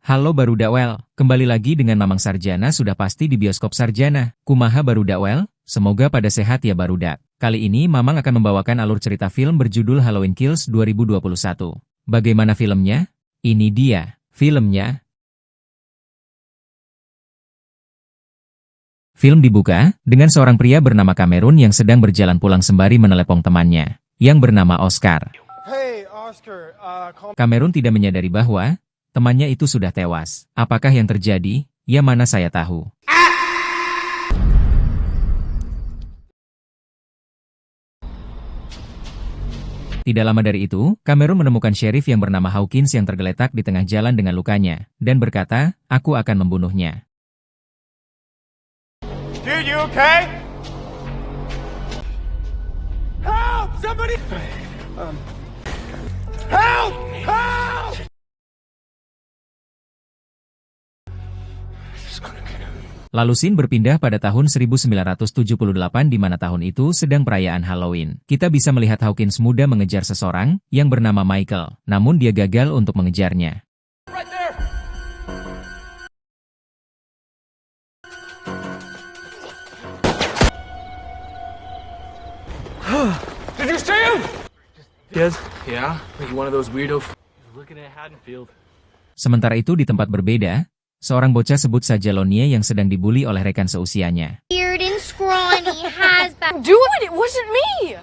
Halo Barudakwel, kembali lagi dengan Mamang Sarjana sudah pasti di bioskop Sarjana. Kumaha Barudakwel? Semoga pada sehat ya Barudak. Kali ini Mamang akan membawakan alur cerita film berjudul Halloween Kills 2021. Bagaimana filmnya? Ini dia, filmnya. Film dibuka dengan seorang pria bernama Cameron yang sedang berjalan pulang sembari menelepon temannya, yang bernama Oscar. Hey, Oscar, Cameron tidak menyadari bahwa temannya itu sudah tewas. Apakah yang terjadi? Ya mana saya tahu. Tidak lama dari itu, Cameron menemukan sheriff yang bernama Hawkins yang tergeletak di tengah jalan dengan lukanya, dan berkata, "Aku akan membunuhnya." Dude, you okay? Help! Somebody! Help! Help! Lalu scene berpindah pada tahun 1978 di mana tahun itu sedang perayaan Halloween. Kita bisa melihat Hawkins muda mengejar seseorang yang bernama Michael, namun dia gagal untuk mengejarnya. Right there! Did you see him? Yes. Yeah? Like one of those weirdo looking at Haddonfield. Sementara itu di tempat berbeda, seorang bocah sebut saja Lonnie yang sedang dibully oleh rekan seusianya. Weird and scrawny has back. Do it! It wasn't me!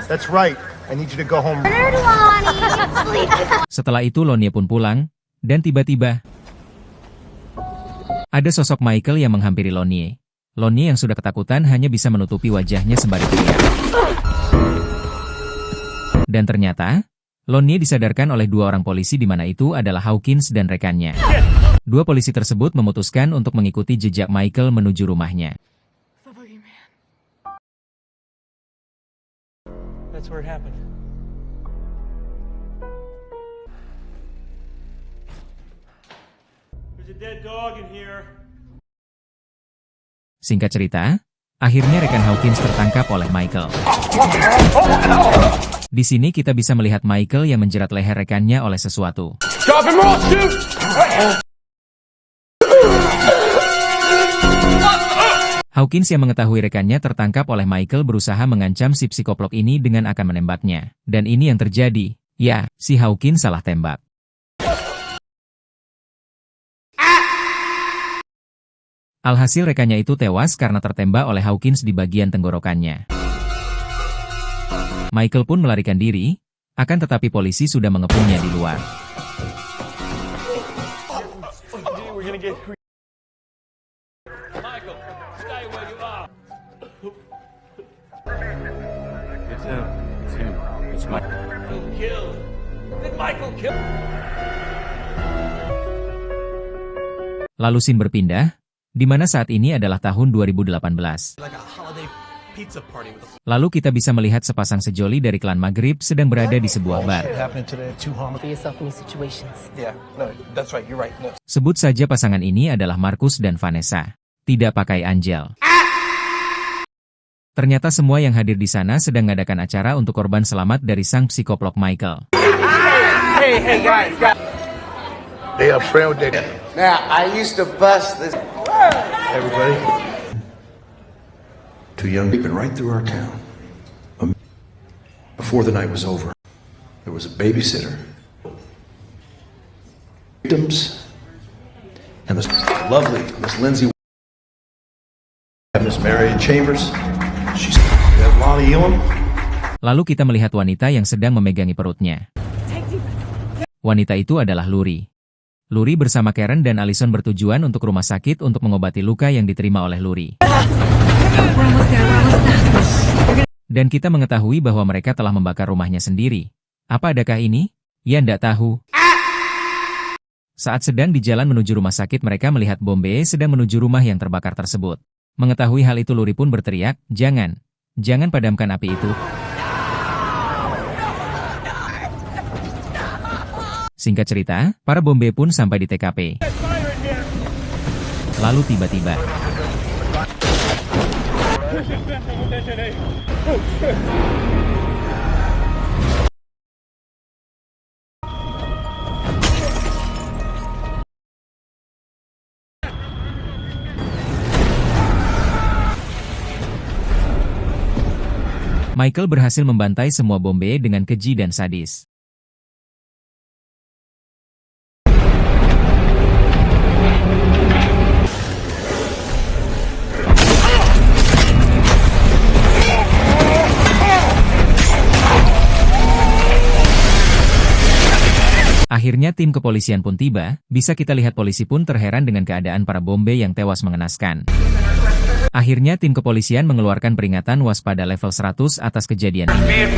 That's right. I need you to go home. Lonnie, Setelah itu Lonnie pun pulang, dan tiba-tiba ada sosok Michael yang menghampiri Lonnie. Lonnie yang sudah ketakutan hanya bisa menutupi wajahnya sembari teriak. Dan ternyata, Lonnie disadarkan oleh dua orang polisi di mana itu adalah Hawkins dan rekannya. Dua polisi tersebut memutuskan untuk mengikuti jejak Michael menuju rumahnya. That's where it happened. There's a dead dog in here. Singkat cerita, akhirnya rekan Hawkins tertangkap oleh Michael. Di sini kita bisa melihat Michael yang menjerat leher rekannya oleh sesuatu. Drop him off, shoot! Hawkins yang mengetahui rekannya tertangkap oleh Michael berusaha mengancam si psikoplok ini dengan akan menembaknya. Dan ini yang terjadi. Ya, si Hawkins salah tembak. Alhasil rekannya itu tewas karena tertembak oleh Hawkins di bagian tenggorokannya. Michael pun melarikan diri, akan tetapi polisi sudah mengepungnya di luar. Michael, stay where you are. It's him. It's him. It's Michael. Kill. Did Michael kill? Lalu scene berpindah, di mana saat ini adalah tahun 2018. Lalu kita bisa melihat sepasang sejoli dari klan Maghrib sedang berada di sebuah bar. Sebut saja pasangan ini adalah Marcus dan Vanessa. Tidak pakai Angel. Ternyata semua yang hadir di sana sedang mengadakan acara untuk korban selamat dari sang psikoplok Michael. Hey, guys. They are proud that Now, I used to bust this. everybody. Two young people right through our town. Before the night was over, there was a babysitter, victims, and this lovely Miss Lindsay, Miss Mary Chambers. She's that Lonnie Elam. Lalu kita melihat wanita yang sedang memegangi perutnya. Wanita itu adalah Luri. Luri bersama Karen dan Allison bertujuan untuk rumah sakit untuk mengobati luka yang diterima oleh Luri. Dan kita mengetahui bahwa mereka telah membakar rumahnya sendiri. Apa adakah ini? Ya ndak tahu. Saat sedang di jalan menuju rumah sakit mereka melihat bom B sedang menuju rumah yang terbakar tersebut. Mengetahui hal itu Luri pun berteriak, jangan padamkan api itu. Singkat cerita, para bom B pun sampai di TKP. Lalu tiba-tiba Michael berhasil membantai semua Bombay dengan keji dan sadis. Akhirnya tim kepolisian pun tiba, bisa kita lihat polisi pun terheran dengan keadaan para Bombay yang tewas mengenaskan. Akhirnya tim kepolisian mengeluarkan peringatan waspada level 100 atas kejadian ini.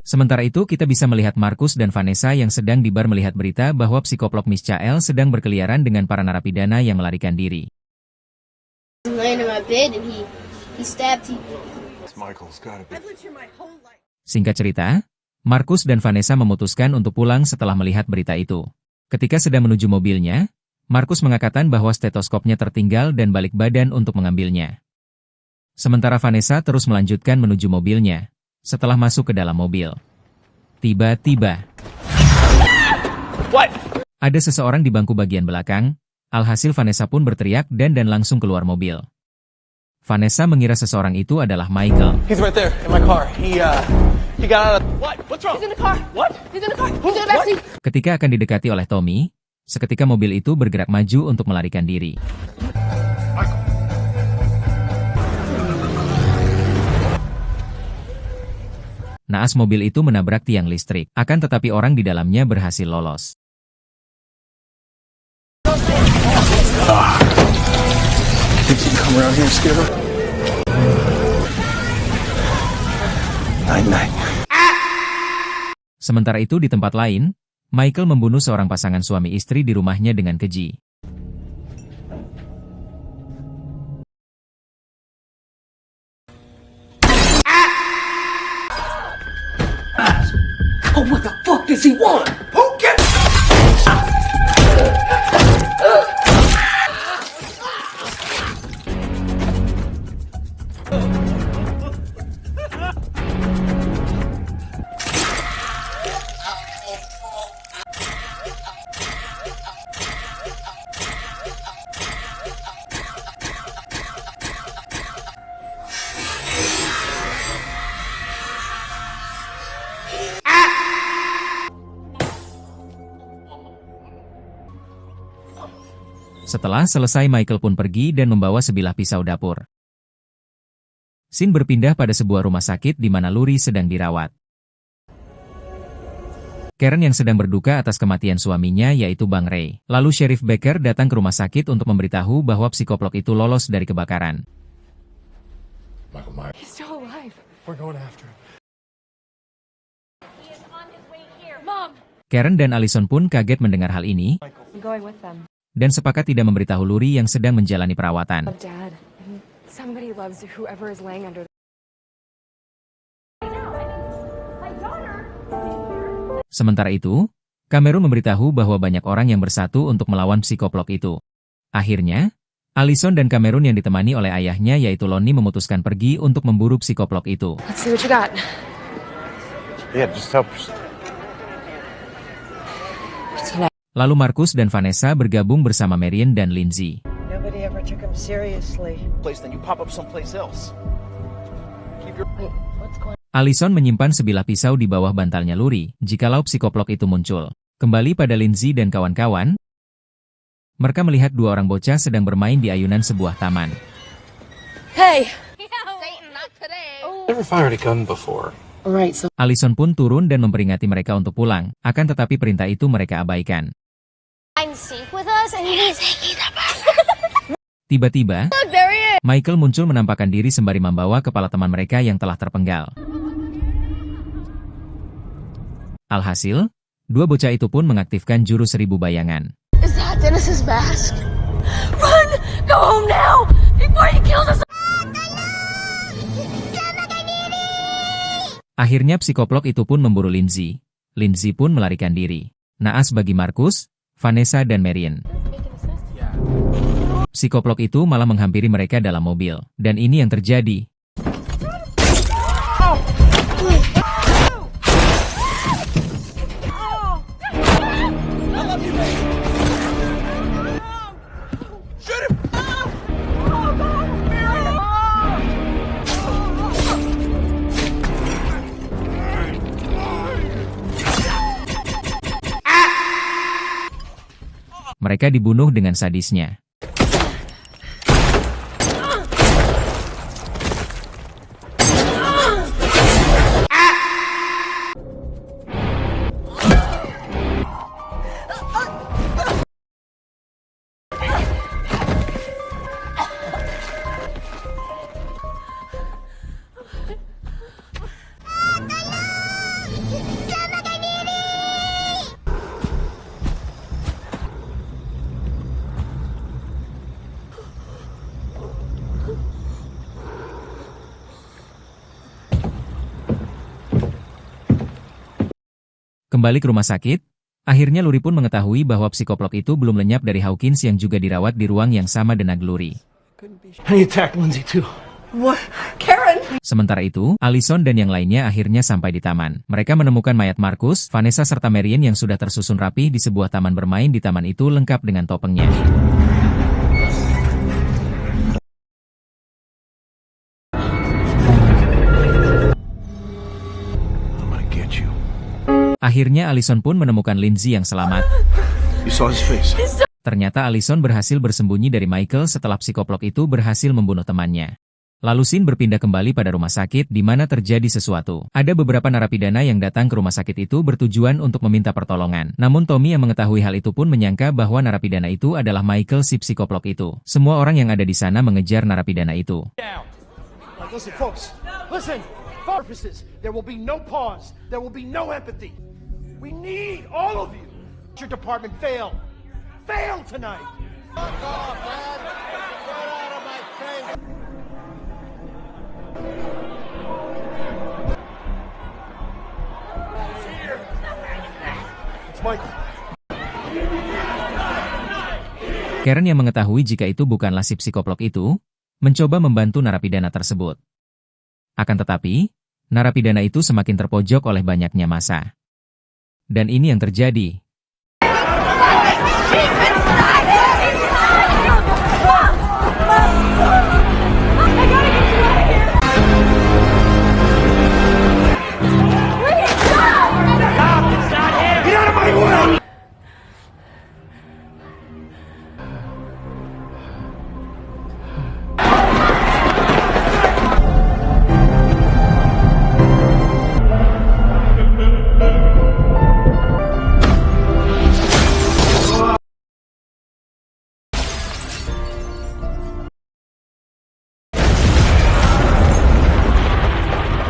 Sementara itu kita bisa melihat Marcus dan Vanessa yang sedang di bar melihat berita bahwa psikoplok Michael sedang berkeliaran dengan para narapidana yang melarikan diri. Singkat cerita, Marcus dan Vanessa memutuskan untuk pulang setelah melihat berita itu. Ketika sedang menuju mobilnya, Marcus mengatakan bahwa stetoskopnya tertinggal dan balik badan untuk mengambilnya. Sementara Vanessa terus melanjutkan menuju mobilnya. Setelah masuk ke dalam mobil, tiba-tiba ada seseorang di bangku bagian belakang. Alhasil Vanessa pun berteriak dan langsung keluar mobil. Vanessa mengira seseorang itu adalah Michael. He's right there in my car. He got out of... What? What's wrong? He's in the car. What? He's in the car. Who's in the backseat? Ketika akan didekati oleh Tommy, seketika mobil itu bergerak maju untuk melarikan diri. Naas mobil itu menabrak tiang listrik, akan tetapi orang di dalamnya berhasil lolos. Sementara itu di tempat lain, Michael membunuh seorang pasangan suami istri di rumahnya dengan keji. Oh, what the fuck does he want? Who gets... Setelah selesai Michael pun pergi dan membawa sebilah pisau dapur. Scene berpindah pada sebuah rumah sakit di mana Luri sedang dirawat. Karen yang sedang berduka atas kematian suaminya yaitu Bang Ray. Lalu Sheriff Baker datang ke rumah sakit untuk memberitahu bahwa psikoplok itu lolos dari kebakaran. He's still alive. We're going after him. He is on his way here. Mom! Karen dan Allison pun kaget mendengar hal ini. I'm going with them. Dan sepakat tidak memberitahu Luri yang sedang menjalani perawatan. Oh, Dad. And somebody loves whoever is laying under. Sementara itu, Cameron memberitahu bahwa banyak orang yang bersatu untuk melawan psikoplok itu. Akhirnya, Allison dan Cameron yang ditemani oleh ayahnya yaitu Lonnie memutuskan pergi untuk memburu psikoplok itu. Let's see what you got. Yeah, just help us. Lalu Marcus dan Vanessa bergabung bersama Marion dan Lindsay. Nobody ever took him seriously. Then you pop up someplace else. Allison menyimpan sebilah pisau di bawah bantalnya Luri, jikalau psikoplok itu muncul. Kembali pada Lindsay dan kawan-kawan, mereka melihat dua orang bocah sedang bermain di ayunan sebuah taman. Hey! Satan, not today. Never fired a gun before. Alright, so Allison pun turun dan memperingati mereka untuk pulang, akan tetapi perintah itu mereka abaikan. I'm safe with us and he's taking the back. Tiba-tiba, Look, there he is. Michael muncul menampakkan diri sembari membawa kepala teman mereka yang telah terpenggal. Alhasil, dua bocah itu pun mengaktifkan jurus 1000 bayangan. is that Dennis's mask? Run! Go home now! Before he kills us! Akhirnya psikoplok itu pun memburu Lindsay. Lindsay pun melarikan diri. Naas bagi Marcus, Vanessa dan Marion. Psikoplok itu malah menghampiri mereka dalam mobil. Dan ini yang terjadi. mereka dibunuh dengan sadisnya. Kembali ke rumah sakit, akhirnya Luri pun mengetahui bahwa psikoplok itu belum lenyap dari Hawkins yang juga dirawat di ruang yang sama dengan Luri. He attacked Lindsay too. What? Karen! Sementara itu, Allison dan yang lainnya akhirnya sampai di taman. Mereka menemukan mayat Marcus, Vanessa serta Marion yang sudah tersusun rapih di sebuah taman bermain di taman itu lengkap dengan topengnya. Akhirnya Allison pun menemukan Lindsay yang selamat. You saw his face. Ternyata Allison berhasil bersembunyi dari Michael setelah psikoplok itu berhasil membunuh temannya. Lalu Sin berpindah kembali pada rumah sakit di mana terjadi sesuatu. Ada beberapa narapidana yang datang ke rumah sakit itu bertujuan untuk meminta pertolongan. Namun Tommy yang mengetahui hal itu pun menyangka bahwa narapidana itu adalah Michael si psikoplok itu. Semua orang yang ada di sana mengejar narapidana itu. Listen, folks. Listen. Purposes. There will be no pause. There will be no empathy. We need all of you. Your department failed. Failed tonight. Fuck off, man. Get out of my face. It's Michael. Karen yang mengetahui jika itu bukanlah si psikoplok itu, mencoba membantu narapidana tersebut. Akan tetapi, narapidana itu semakin terpojok oleh banyaknya massa. Dan ini yang terjadi.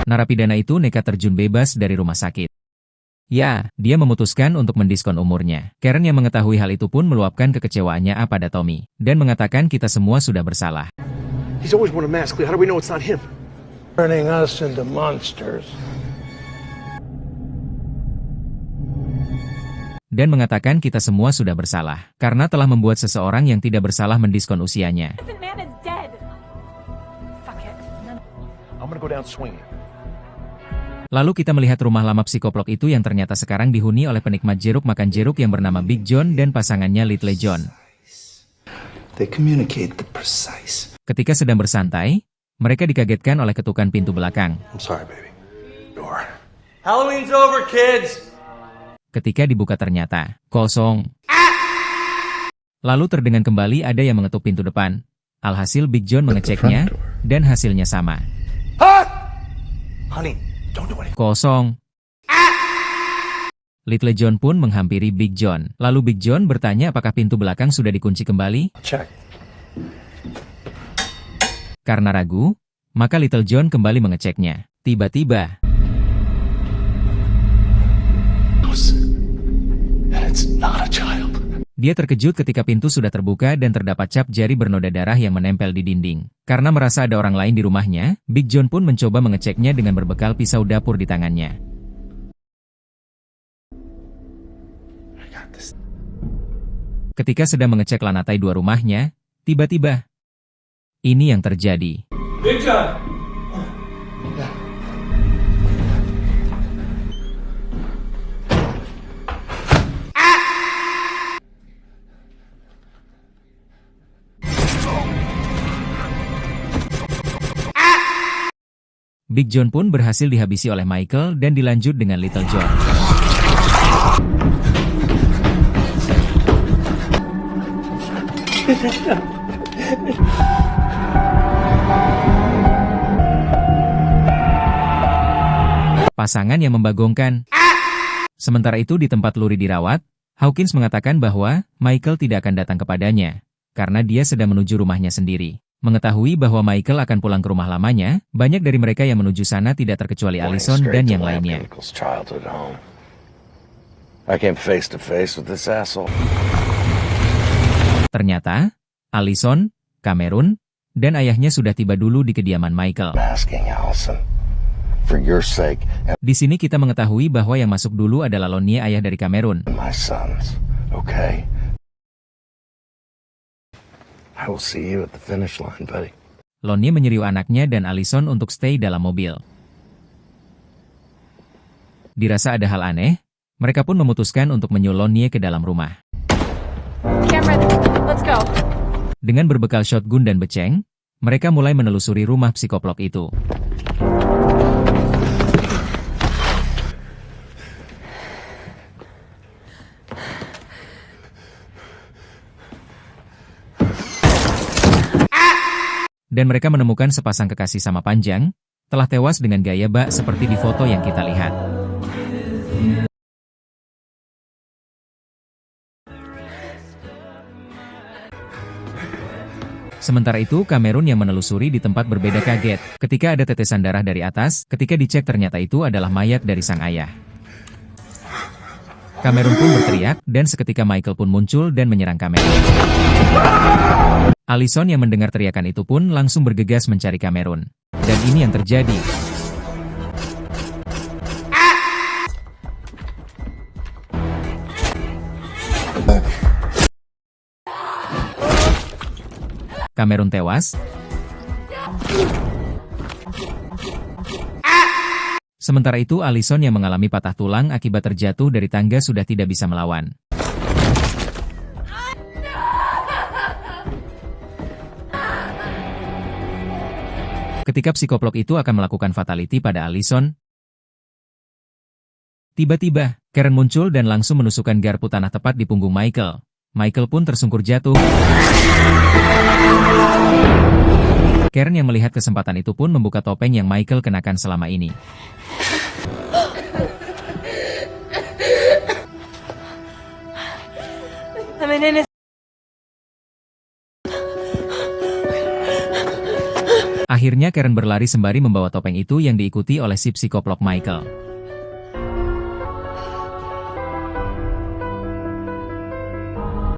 Narapidana itu nekat terjun bebas dari rumah sakit. Ya, dia memutuskan untuk mendiskon umurnya. Karen yang mengetahui hal itu pun meluapkan kekecewaannya pada Tommy, dan mengatakan kita semua sudah bersalah. He's always worn a mask. How do we know it's not him? Turning us into monsters. Dan mengatakan kita semua sudah bersalah, karena telah membuat seseorang yang tidak bersalah mendiskon usianya. I'm gonna go down swinging. Lalu kita melihat rumah lama psikoplok itu yang ternyata sekarang dihuni oleh penikmat jeruk makan jeruk yang bernama Big John dan pasangannya Little John. They communicate the precise. Ketika sedang bersantai, mereka dikagetkan oleh ketukan pintu belakang. I'm sorry, baby. Door. Halloween's over, kids! Ketika dibuka ternyata kosong. Lalu terdengar kembali ada yang mengetuk pintu depan. Alhasil Big John mengeceknya, dan hasilnya sama. Honey, don't do anything. Kosong. Little John pun menghampiri Big John. Lalu Big John bertanya apakah pintu belakang sudah dikunci kembali. Check. Karena ragu, maka Little John kembali mengeceknya. Tiba-tiba, It's not a child. dia terkejut ketika pintu sudah terbuka dan terdapat cap jari bernoda darah yang menempel di dinding. Karena merasa ada orang lain di rumahnya, Big John pun mencoba mengeceknya dengan berbekal pisau dapur di tangannya. Ketika sedang mengecek lantai 2 rumahnya, tiba-tiba, ini yang terjadi. Big John! Big John pun berhasil dihabisi oleh Michael dan dilanjut dengan Little John. Pasangan yang membagongkan. Sementara itu di tempat Luri dirawat, Hawkins mengatakan bahwa Michael tidak akan datang kepadanya, karena dia sedang menuju rumahnya sendiri. Mengetahui bahwa Michael akan pulang ke rumah lamanya, banyak dari mereka yang menuju sana tidak terkecuali Allison dan yang lainnya. Ternyata, Allison, Cameron, dan ayahnya sudah tiba dulu di kediaman Michael. Di sini kita mengetahui bahwa yang masuk dulu adalah Lonnie, ayah dari Cameron. Lonnie menyeriu anaknya dan Allison untuk stay dalam mobil. Dirasa ada hal aneh, mereka pun memutuskan untuk menyuruh Lonnie ke dalam rumah. Cameron, let's go. Dengan berbekal shotgun dan beceng, mereka mulai menelusuri rumah psikoplok itu. Dan mereka menemukan sepasang kekasih sama panjang, telah tewas dengan gaya bak seperti di foto yang kita lihat. Sementara itu, Cameron yang menelusuri di tempat berbeda kaget, ketika ada tetesan darah dari atas, ketika dicek ternyata itu adalah mayat dari sang ayah. Cameron pun berteriak, dan seketika Michael pun muncul dan menyerang Cameron. Allison yang mendengar teriakan itu pun langsung bergegas mencari Cameron. Dan ini yang terjadi. Cameron tewas. Sementara itu Allison yang mengalami patah tulang akibat terjatuh dari tangga sudah tidak bisa melawan. Ketika psikoplok itu akan melakukan fatality pada Allison, tiba-tiba, Karen muncul dan langsung menusukkan garpu tanah tepat di punggung Michael. Michael pun tersungkur jatuh. Karen yang melihat kesempatan itu pun membuka topeng yang Michael kenakan selama ini. Akhirnya Karen berlari sembari membawa topeng itu yang diikuti oleh si psikoplok Michael.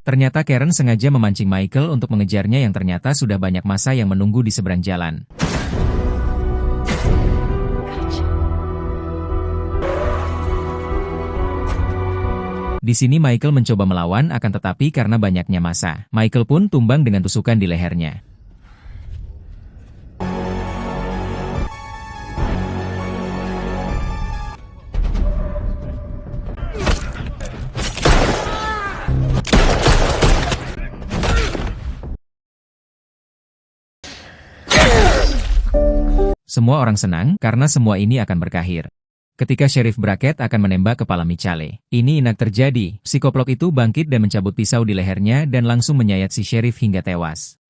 Ternyata Karen sengaja memancing Michael untuk mengejarnya yang ternyata sudah banyak massa yang menunggu di seberang jalan. Di sini Michael mencoba melawan akan tetapi karena banyaknya massa, Michael pun tumbang dengan tusukan di lehernya. Semua orang senang karena semua ini akan berakhir. Ketika Sheriff Brackett akan menembak kepala Michale. Ini enak terjadi, psikoplok itu bangkit dan mencabut pisau di lehernya dan langsung menyayat si Sheriff hingga tewas.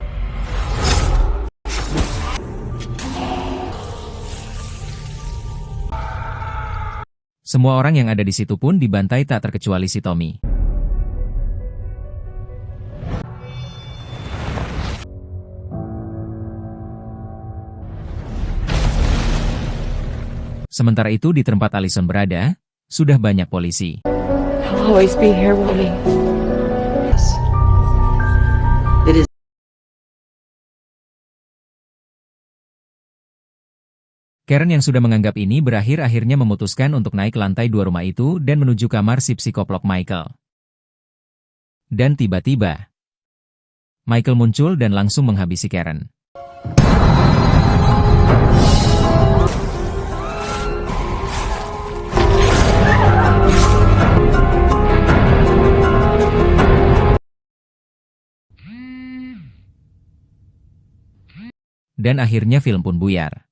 Semua orang yang ada di situ pun dibantai tak terkecuali si Tommy. Sementara itu di tempat Allison berada, sudah banyak polisi. I'll always be here, Willie. It is. Karen yang sudah menganggap ini berakhir akhirnya memutuskan untuk naik ke lantai 2 rumah itu dan menuju kamar si psikoplok Michael. Dan tiba-tiba, Michael muncul dan langsung menghabisi Karen. Dan akhirnya film pun buyar.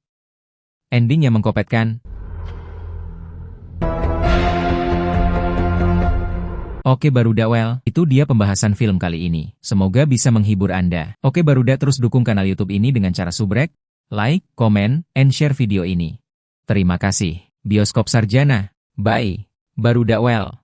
Ending yang mengkopetkan. Oke Barudak well, itu dia pembahasan film kali ini. Semoga bisa menghibur Anda. Oke Barudak, terus dukung kanal YouTube ini dengan cara subrek, like, komen, and share video ini. Terima kasih. Bioskop Sarjana. Bye. Barudak well.